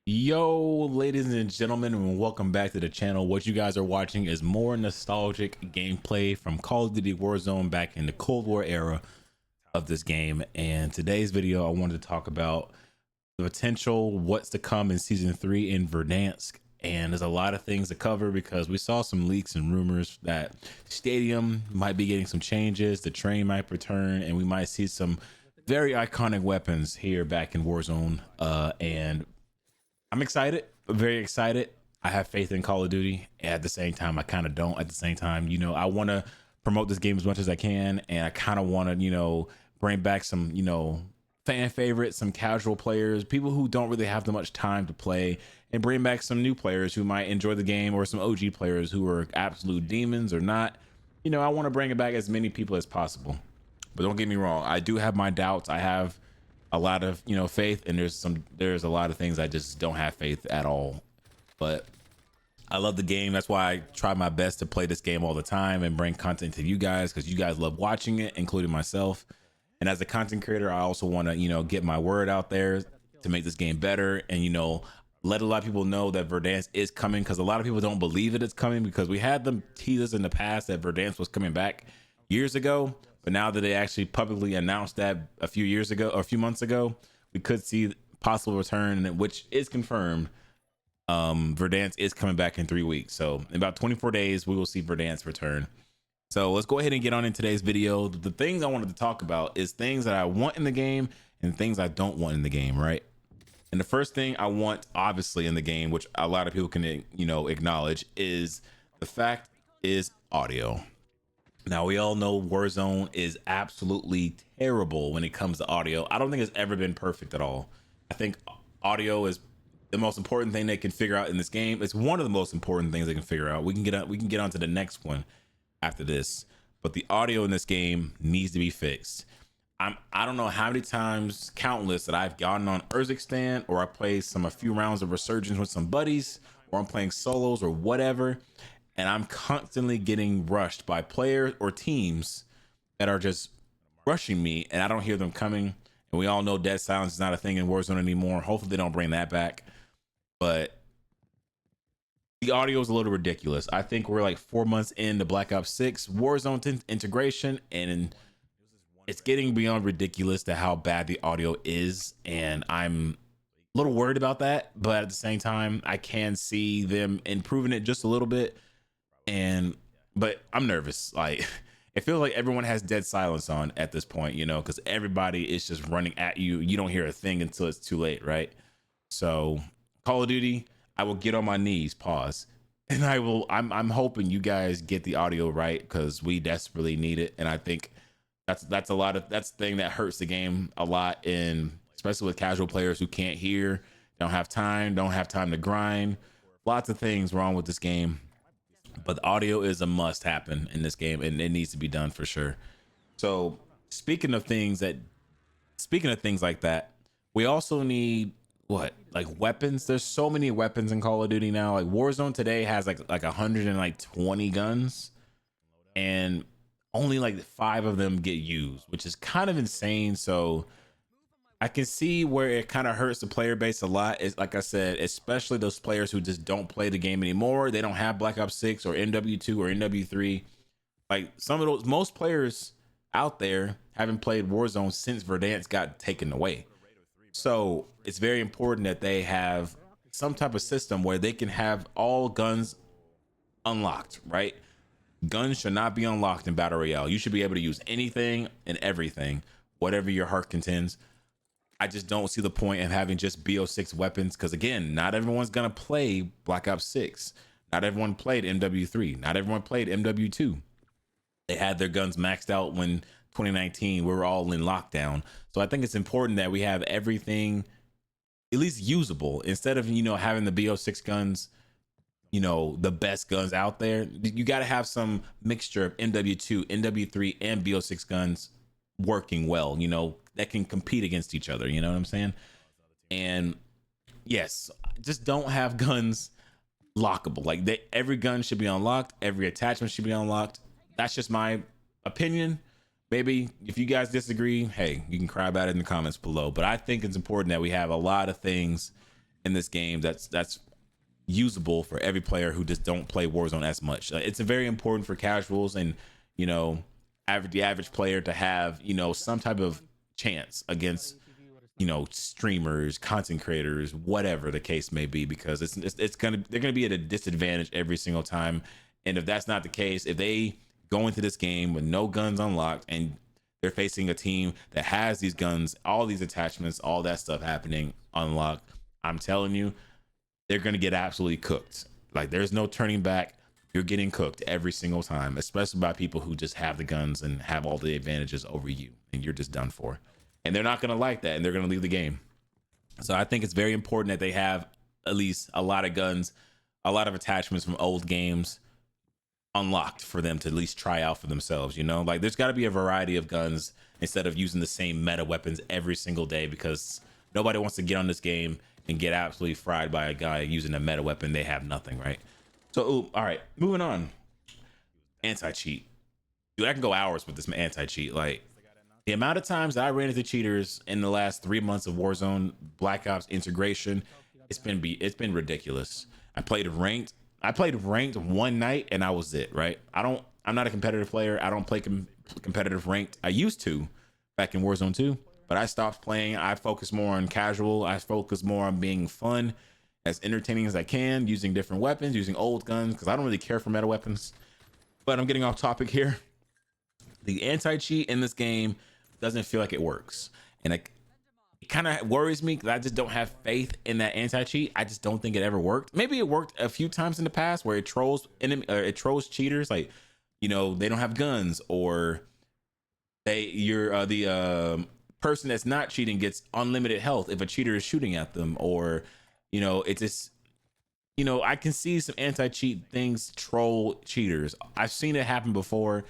Yo, ladies and gentlemen, and welcome back to the channel. What you guys are watching is more nostalgic gameplay from Call of Duty Warzone back in the Cold War era of this game. And today's video, I wanted to talk about the potential what's to come in season 3 in Verdansk. And there's a lot of things to cover because we saw some leaks and rumors that stadium might be getting some changes, the train might return, and we might see some very iconic weapons here back in Warzone. And I'm excited, very excited. I have faith in Call of Duty. At the same time, I kind of don't. At the same time, I want to promote this game as much as I can, and I kind of want to, bring back some, fan favorites, some casual players, people who don't really have that much time to play, and bring back some new players who might enjoy the game, or some OG players who are absolute demons or not. I want to bring it back as many people as possible. But don't get me wrong, I do have my doubts. I have a lot of faith, and there's a lot of things I just don't have faith at all. But I love the game. That's why I try my best to play this game all the time and bring content to you guys, because you guys love watching it, including myself. And as a content creator, I also want to get my word out there to make this game better, and let a lot of people know that Verdansk is coming, because a lot of people don't believe it's coming, because we had them tease us in the past that Verdansk was coming back years ago. But now that they actually publicly announced that a few months ago, we could see possible return, which is confirmed. Verdansk is coming back in 3 weeks. So in about 24 days, we will see Verdansk return. So let's go ahead and get on in today's video. The things I wanted to talk about is things that I want in the game and things I don't want in the game, right? And the first thing I want, obviously, in the game, which a lot of people can, acknowledge, is the fact is audio. Now, we all know Warzone is absolutely terrible when it comes to audio. I don't think it's ever been perfect at all. I think audio is the most important thing they can figure out in this game. It's one of the most important things they can figure out. We can get on to the next one after this. But the audio in this game needs to be fixed. I don't know how many times, countless, that I've gotten on Urzikstan, or I play a few rounds of Resurgence with some buddies, or I'm playing solos or whatever, and I'm constantly getting rushed by players or teams that are just rushing me, and I don't hear them coming. And we all know dead silence is not a thing in Warzone anymore. Hopefully they don't bring that back. But the audio is a little ridiculous. I think we're like 4 months into Black Ops 6 Warzone integration, and it's getting beyond ridiculous to how bad the audio is. And I'm a little worried about that, but at the same time, I can see them improving it just a little bit. But I'm nervous. Like, it feels like everyone has dead silence on at this point, because everybody is just running at you. You don't hear a thing until it's too late, right? So Call of Duty, I will get on my knees, pause, and I'm hoping you guys get the audio right, because we desperately need it. And I think that's the thing that hurts the game a lot, especially with casual players who can't hear, don't have time to grind. Lots of things wrong with this game. But the audio is a must happen in this game, and it needs to be done for sure. So speaking of things like that, we also need weapons. There's so many weapons in Call of Duty now. Like Warzone today has like 120 guns, and only like 5 of them get used, which is kind of insane. So I can see where it kind of hurts the player base a lot. Is, like I said, especially those players who just don't play the game anymore. They don't have Black Ops 6 or MW2 or MW3. Like most players out there haven't played Warzone since Verdansk got taken away. So it's very important that they have some type of system where they can have all guns unlocked, right? Guns should not be unlocked in Battle Royale. You should be able to use anything and everything, whatever your heart contends. I just don't see the point in having just BO6 weapons, because again, not everyone's gonna play Black Ops 6. Not everyone played MW3. Not everyone played MW2. They had their guns maxed out when 2019 we were all in lockdown. So I think it's important that we have everything at least usable, instead of having the BO6 guns, the best guns out there. You got to have some mixture of MW2, MW3, and BO6 guns working well, that can compete against each other. You know what I'm saying? And yes, just don't have guns lockable. Like every gun should be unlocked. Every attachment should be unlocked. That's just my opinion. Maybe if you guys disagree, hey, you can cry about it in the comments below. But I think it's important that we have a lot of things in this game that's usable for every player who just don't play Warzone as much. It's a very important for casuals and, you know, the average player to have, you know, some type of chance against, you know, streamers, content creators, whatever the case may be, because they're gonna be at a disadvantage every single time. And if that's not the case, if they go into this game with no guns unlocked and they're facing a team that has these guns, all these attachments, all that stuff happening unlocked, I'm telling you, they're going to get absolutely cooked. Like, there's no turning back. You're getting cooked every single time, especially by people who just have the guns and have all the advantages over you, and you're just done for. And they're not going to like that, and they're going to leave the game. So I think it's very important that they have at least a lot of guns, a lot of attachments from old games unlocked for them to at least try out for themselves. You know, like, there's got to be a variety of guns instead of using the same meta weapons every single day, because nobody wants to get on this game and get absolutely fried by a guy using a meta weapon. They have nothing, right? So, ooh, all right, moving on. Anti-cheat. Dude, I can go hours with this anti-cheat. Like, the amount of times that I ran into cheaters in the last 3 months of Warzone Black Ops integration, it's been ridiculous. I played ranked one night and I was it, right? I'm not a competitive player. I don't play competitive ranked. I used to back in Warzone 2. But I stopped playing. I focus more on casual. I focus more on being fun, as entertaining as I can, using different weapons, using old guns, because I don't really care for meta weapons. But I'm getting off topic here. The anti-cheat in this game doesn't feel like it works. And it kind of worries me, because I just don't have faith in that anti-cheat. I just don't think it ever worked. Maybe it worked a few times in the past where it trolls cheaters. Like, you know, they don't have guns, or the person that's not cheating gets unlimited health if a cheater is shooting at them, or, you know, it just, you know, I can see some anti-cheat things troll cheaters. I've seen it happen before,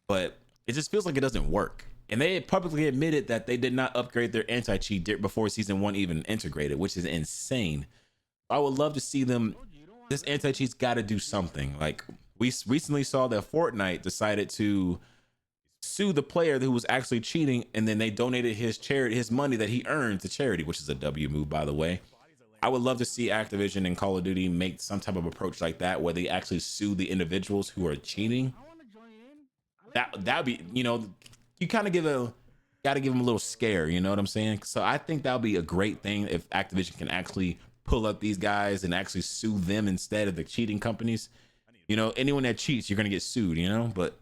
but it just feels like it doesn't work. And they publicly admitted that they did not upgrade their anti-cheat before season 1 even integrated, which is insane. I would love to see them. This anti-cheat's got to do something. Like, we recently saw that Fortnite decided to sue the player who was actually cheating, and then they donated his money that he earned to charity, which is a W move, by the way. I would love to see Activision and Call of Duty make some type of approach like that, where they actually sue the individuals who are cheating. That'd be, you know, you kind of gotta give them a little scare, you know what I'm saying? So I think that'll be a great thing if Activision can actually pull up these guys and actually sue them instead of the cheating companies. You know, anyone that cheats, you're gonna get sued, you know. But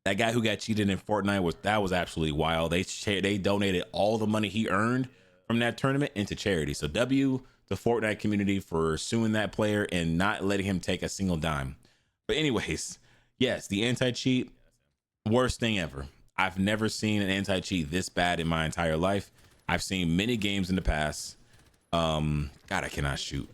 that guy who got cheated in Fortnite was absolutely wild. They donated all the money he earned from that tournament into charity. So W the Fortnite community for suing that player and not letting him take a single dime. But anyways, yes, the anti-cheat, worst thing ever. I've never seen an anti-cheat this bad in my entire life. I've seen many games in the past. God, I cannot shoot.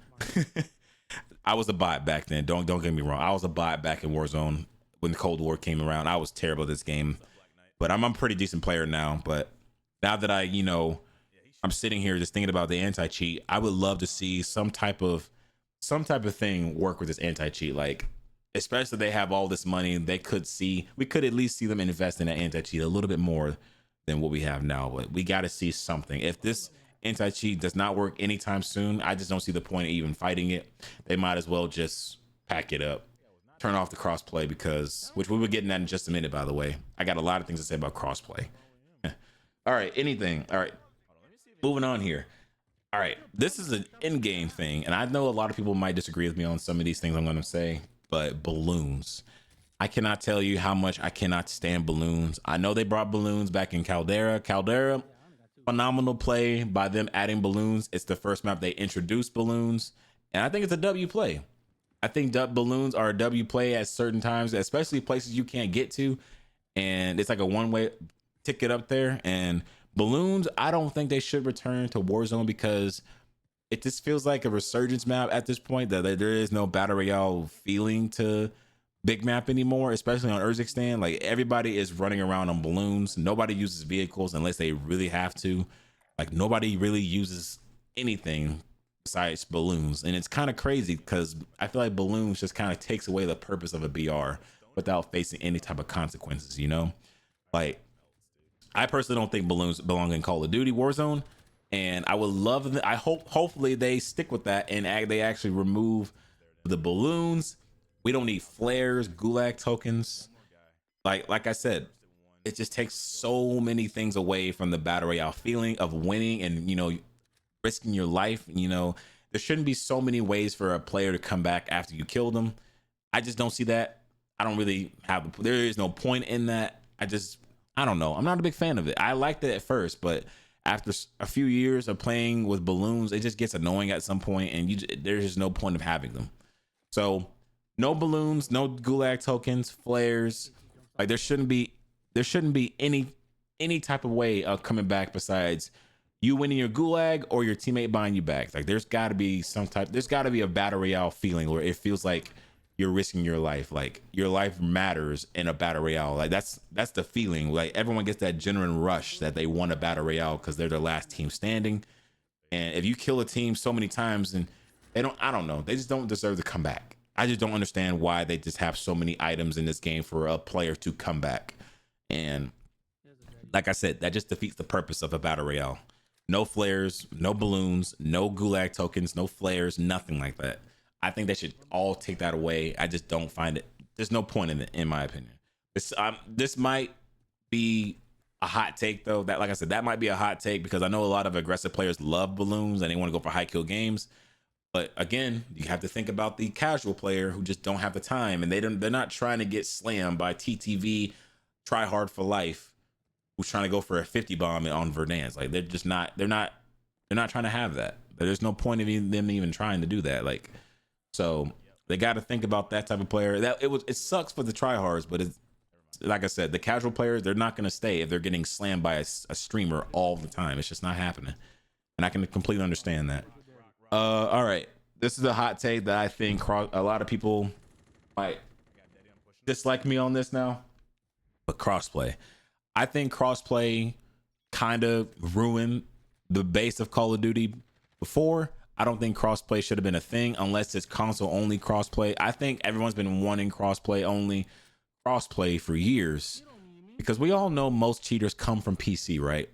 I was a bot back then. Don't get me wrong. I was a bot back in Warzone when the Cold War came around. I was terrible at this game, but I'm a pretty decent player now. But now that I'm sitting here just thinking about the anti-cheat, I would love to see some type of thing work with this anti-cheat. Like, especially if they have all this money, we could at least see them invest in that anti-cheat a little bit more than what we have now. But we got to see something. If this anti-cheat does not work anytime soon, I just don't see the point of even fighting it. They might as well just pack it up, turn off the crossplay, which we will get in that in just a minute, by the way. I got a lot of things to say about crossplay. All right, moving on here. All right, this is an in-game thing, and I know a lot of people might disagree with me on some of these things I'm going to say, but balloons. I cannot tell you how much I cannot stand balloons. I know they brought balloons back in Caldera. Phenomenal play by them adding balloons. It's the first map they introduced balloons, and I think it's a W play. I think balloons are a W play at certain times, especially places you can't get to, and it's like a one-way ticket up there. And balloons, I don't think they should return to Warzone, because it just feels like a resurgence map at this point, that there is no battle royale feeling to big map anymore, especially on Urzikstan. Like, everybody is running around on balloons. Nobody uses vehicles unless they really have to. Like, nobody really uses anything besides balloons. And it's kind of crazy, because I feel like balloons just kind of takes away the purpose of a BR without facing any type of consequences, you know? Like, I personally don't think balloons belong in Call of Duty Warzone, And I would love, I hopefully they stick with that and they actually remove the balloons. We don't need flares, gulag tokens. Like I said, it just takes so many things away from the battle royale feeling of winning and, you know, risking your life. You know, there shouldn't be so many ways for a player to come back after you kill them. I just don't see that. I don't really have, there is no point in that. I don't know. I'm not a big fan of it. I liked it at first, but after a few years of playing with balloons, it just gets annoying at some point, and there's just no point of having them. So no balloons, no gulag tokens, flares. Like there shouldn't be any type of way of coming back besides you winning your gulag or your teammate buying you back. Like there's got to be a battle royale feeling where it feels like you're risking your life, like your life matters in a battle royale. Like that's the feeling. Like everyone gets that genuine rush that they won a battle royale because they're the last team standing. And if you kill a team so many times and I don't know, they just don't deserve to come back. I just don't understand why they just have so many items in this game for a player to come back. And like I said, that just defeats the purpose of a battle royale. No flares, no balloons, no gulag tokens, no flares, nothing like that. I think they should all take that away. I just don't find it. There's no point in it, in my opinion. This might be a hot take, though. That, like I said, that might be a hot take because I know a lot of aggressive players love balloons and they want to go for high kill games. But again, you have to think about the casual player who just don't have the time and they're not trying to get slammed by TTV, try hard for life, who's trying to go for a 50 bomb on Verdansk. Like they're not trying to have that. There's no point in them even trying to do that. Like. So they got to think about that type of player. It sucks for the tryhards, but it's like I said, the casual players, they're not going to stay if they're getting slammed by a streamer all the time. It's just not happening, and I can completely understand that. All right, this is a hot take that I think a lot of people might dislike me on this now, but crossplay. I think crossplay kind of ruined the base of Call of Duty before. I don't think crossplay should have been a thing unless it's console only crossplay. I think everyone's been wanting crossplay for years because we all know most cheaters come from PC, right?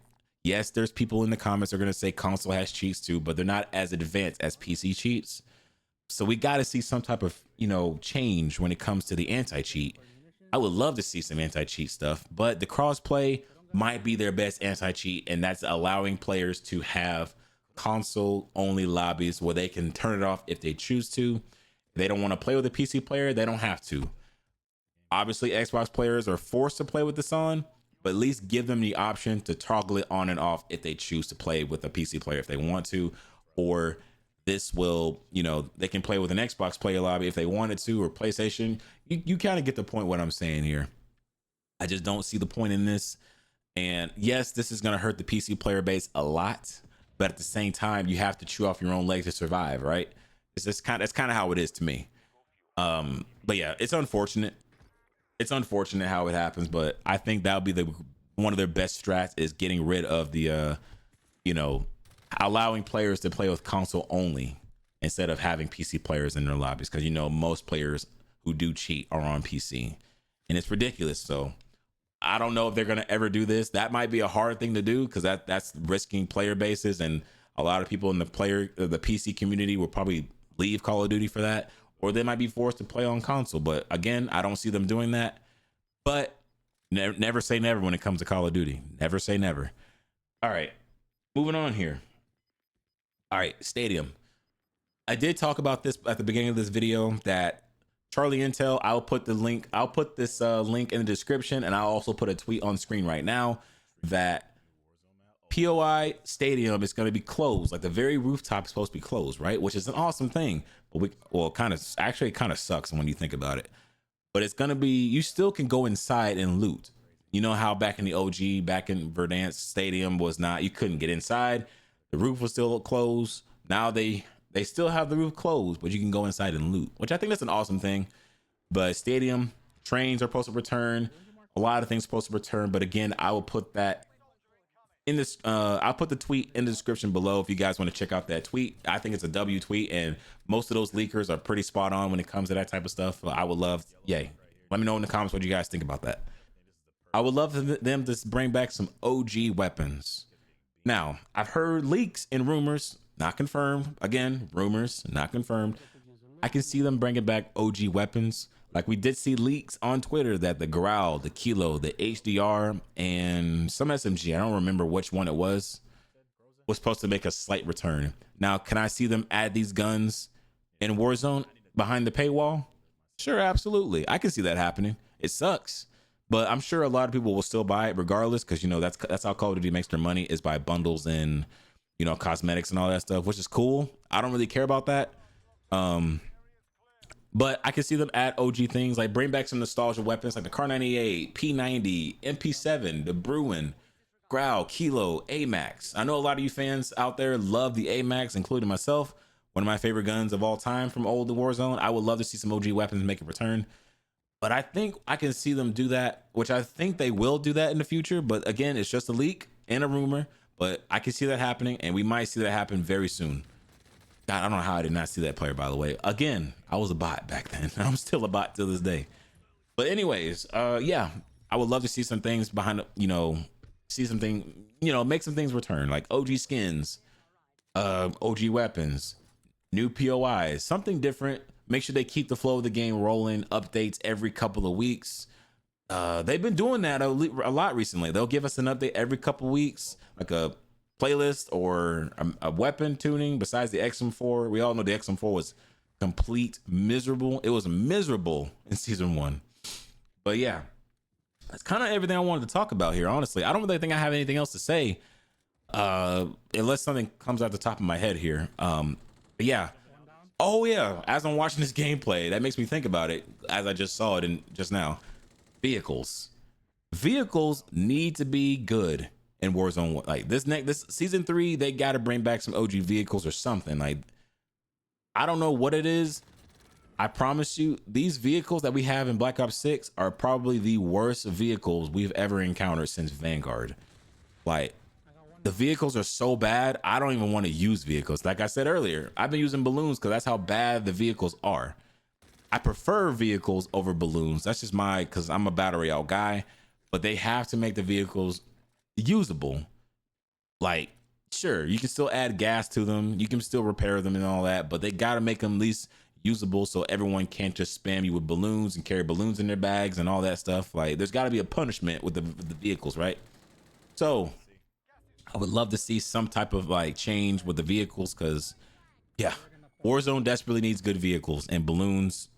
Yes, there's people in the comments that are going to say console has cheats too, but they're not as advanced as PC cheats. So we got to see some type of, you know, change when it comes to the anti-cheat. I would love to see some anti-cheat stuff, but the crossplay might be their best anti-cheat, and that's allowing players to have console only lobbies where they can turn it off if they choose to. If they don't want to play with a PC player, they don't have to. Obviously, Xbox players are forced to play with this on, but at least give them the option to toggle it on and off if they choose to play with a PC player if they want to. Or this will, you know, they can play with an Xbox player lobby if they wanted to, or PlayStation. You kind of get the point what I'm saying here. I just don't see the point in this. And yes, this is going to hurt the PC player base a lot, but at the same time, you have to chew off your own leg to survive, right? That's kind of how it is to me. But yeah, it's unfortunate. It's unfortunate how it happens, but I think that'll be one of their best strats is getting rid of the, you know, allowing players to play with console only instead of having PC players in their lobbies. Because, you know, most players who do cheat are on PC and it's ridiculous. So I don't know if they're going to ever do this. That might be a hard thing to do because that's risking player bases, and a lot of people in the PC community will probably leave Call of Duty for that, or they might be forced to play on console. But again, I don't see them doing that. But never say never when it comes to Call of Duty. Never say never. All right, moving on here. All right, Stadium. I did talk about this at the beginning of this video that Charlie Intel, I'll put the link. I'll put this link in the description, and I'll also put a tweet on screen right now that POI Stadium is going to be closed. Like the very rooftop is supposed to be closed, right? Which is an awesome thing. But it kind of sucks when you think about it. But it's going to be, you still can go inside and loot. You know how back in the OG, back in Verdansk, Stadium was not, you couldn't get inside. The roof was still closed. Now they still have the roof closed, but you can go inside and loot, which I think that's an awesome thing. But Stadium, trains are supposed to return. A lot of things are supposed to return. But again, I will put that in this. I'll put the tweet in the description below if you guys want to check out that tweet. I think it's a W tweet, and most of those leakers are pretty spot on when it comes to that type of stuff. I would love, yay. Let me know in the comments what you guys think about that. I would love them to bring back some OG weapons. Now, I've heard leaks and rumors, not confirmed. Again, rumors, not confirmed. I can see them bringing back OG weapons. Like we did see leaks on Twitter that the Growl, the Kilo, the HDR, and some SMG, I don't remember which one it was supposed to make a slight return. Now, can I see them add these guns in Warzone behind the paywall? Sure, absolutely. I can see that happening. It sucks, but I'm sure a lot of people will still buy it regardless, because you know that's how Call of Duty makes their money, is by bundles and you know cosmetics and all that stuff, which is cool. I don't really care about that. But I can see them add OG things, like bring back some nostalgia weapons like the Kar 98, P90, MP7, the Bruin, Growl, Kilo, AMAX. I know a lot of you fans out there love the AMAX, including myself. One of my favorite guns of all time from old Warzone. I would love to see some OG weapons make a return. But I think I can see them do that, which I think they will do that in the future. But again, it's just a leak and a rumor. But I can see that happening, and we might see that happen very soon. God, I don't know how I did not see that player, by the way. Again, I was a bot back then. I'm still a bot to this day. But anyways, yeah, I would love to see some things behind, you know, see something, you know, make some things return, like OG skins, OG weapons, new POIs, something different. Make sure they keep the flow of the game rolling, updates every couple of weeks. They've been doing that a lot recently. They'll give us an update every couple of weeks, like a playlist or a weapon tuning besides the XM4. We all know the XM4 was complete miserable. It was miserable in season 1. But yeah, that's kind of everything I wanted to talk about here. Honestly, I don't really think I have anything else to say, unless something comes out the top of my head here. But yeah. Oh yeah, as I'm watching this gameplay, that makes me think about it as I just saw it in just now. Vehicles need to be good in Warzone. Like this season 3, they got to bring back some OG vehicles or something. Like, I don't know what it is. I promise you, these vehicles that we have in Black Ops 6 are probably the worst vehicles we've ever encountered since Vanguard. Like, the vehicles are so bad, I don't even want to use vehicles. Like I said earlier, I've been using balloons because that's how bad the vehicles are. I prefer vehicles over balloons. That's just because I'm a battery out guy, but they have to make the vehicles usable. Like, sure, you can still add gas to them, you can still repair them and all that, but they got to make them at least usable so everyone can't just spam you with balloons and carry balloons in their bags and all that stuff. Like, there's got to be a punishment with the vehicles, right? So I would love to see some type of like change with the vehicles, because yeah, Warzone desperately needs good vehicles, and balloons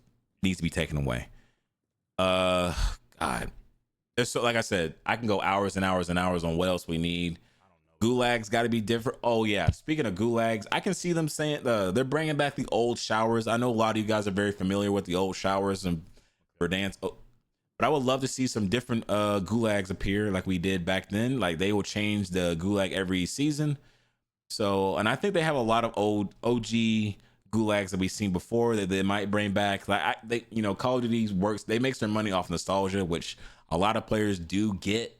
needs to be taken away. God, there's so, like I said, I can go hours and hours and hours on what else we need. Gulags got to be different. Oh yeah, speaking of Gulags, I can see them saying they're bringing back the old showers. I know a lot of you guys are very familiar with the old showers and Verdansk. Oh, but I would love to see some different Gulags appear like we did back then. Like, they will change the Gulag every season. So, and I think they have a lot of old OG Gulags that we've seen before that they might bring back. Like, they, you know, Call of Duty works. They makes their money off nostalgia, which a lot of players do get,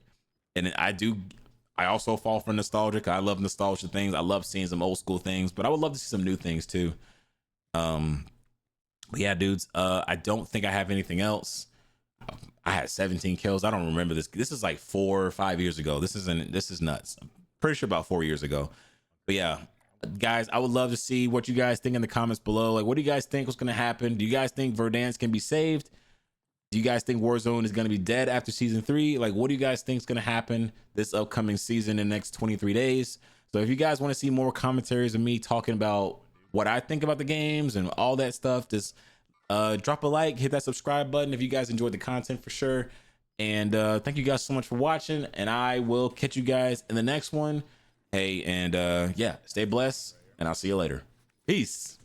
and I also fall for nostalgia. I love nostalgia things. I love seeing some old school things, but I would love to see some new things too. But yeah, dudes, I don't think I have anything else. I had 17 kills. I don't remember this. This is like 4 or 5 years ago. This is nuts. I'm pretty sure about 4 years ago. But yeah, guys, I would love to see what you guys think in the comments below. Like, what do you guys think was going to happen? Do you guys think Verdansk can be saved? Do you guys think Warzone is going to be dead after season 3? Like, what do you guys think is going to happen this upcoming season in the next 23 days? So if you guys want to see more commentaries of me talking about what I think about the games and all that stuff, just drop a like, hit that subscribe button if you guys enjoyed the content for sure. And thank you guys so much for watching, and I will catch you guys in the next one. Hey, and yeah, stay blessed, and I'll see you later. Peace.